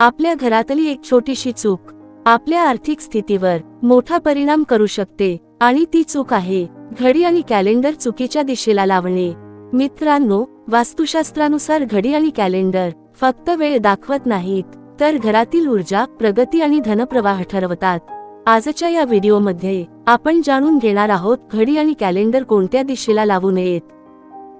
आपल्या घरातली एक छोटीशी चूक आपल्या आर्थिक स्थितीवर मोठा परिणाम करू शकते आणि ती चूक आहे घडी आणि कॅलेंडर चुकीच्या दिशेला लावणे। मित्रांनो, वास्तुशास्त्रानुसार घडी आणि कॅलेंडर फक्त वेळ दाखवत नाहीत, तर घरातील ऊर्जा, प्रगती आणि धनप्रवाह ठरवतात। आजच्या या व्हिडिओमध्ये आपण जाणून घेणार आहोत घडी आणि कॅलेंडर कोणत्या दिशेला लावू नयेत,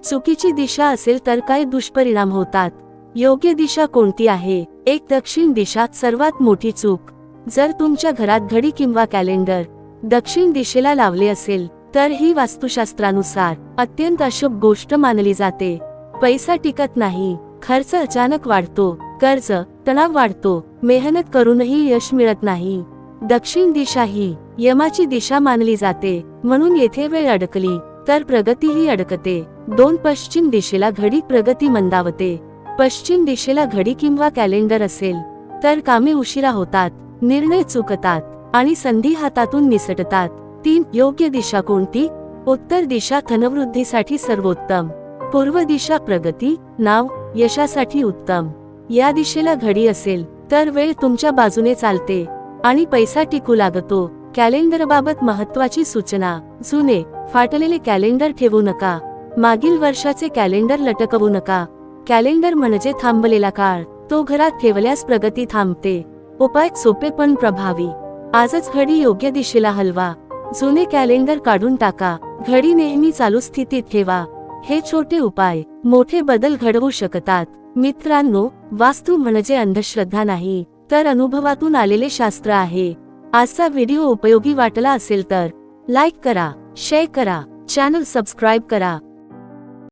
चुकीची दिशा असेल तर काय दुष्परिणाम होतात, योग्य दिशा कोणती आहे। एक दक्षिण दिशा सर्वात मोठी चूक। जर तुमच्या घरात घडी किंवा कॅलेंडर दक्षिण दिशेला लावले असेल तर ही वास्तुशास्त्रानुसार अत्यंत अशुभ गोष्ट मानली जाते। पैसा टिकत नाही, खर्च अचानक वाढतो, कर्ज, तणाव वाढतो, मेहनत करूनही यश मिळत नाही। दक्षिण दिशा ही यमाची दिशा मानली जाते, म्हणून येथे वेळ अडकली तर प्रगतीही अडकते। 2 पश्चिम दिशेला घडी प्रगती मंदावते। पश्चिम दिशेला घडी किंवा कॅलेंडर असेल तर कामे उशिरा होतात, निर्णय चुकतात आणि संधी हातातून निसटतात। 3 योग्य दिशा कोणती? उत्तर दिशा धनवृद्धीसाठी सर्वोत्तम, पूर्व दिशा प्रगती, नाव, यशासाठी उत्तम। या दिशेला घडी असेल तर वेळ तुमच्या बाजूने चालते आणि पैसा टिकू लागतो। कॅलेंडरबाबत महत्त्वाची सूचना: जुने, फाटलेले कॅलेंडर ठेवू नका, मागील वर्षाचे कॅलेंडर लटकवू नका। कॅलेंडर म्हणजे थांबलेला काळ, तो घरात ठेवल्यास प्रगती थांबते। उपाय सोपे पण प्रभावी। आजच घडी योग्य दिशेला हलवा, जुने कॅलेंडर काढून टाका, घडी नेहमी चालू स्थितीत ठेवा। हे छोटे उपाय मोठे बदल घडवू शकतात। मित्रांनो, वास्तू म्हणजे अंधश्रद्धा नाही, तर अनुभवातून आलेले शास्त्र आहे। आजचा व्हिडिओ उपयोगी वाटला असेल तर लाईक करा, शेअर करा, चॅनल सबस्क्राइब करा।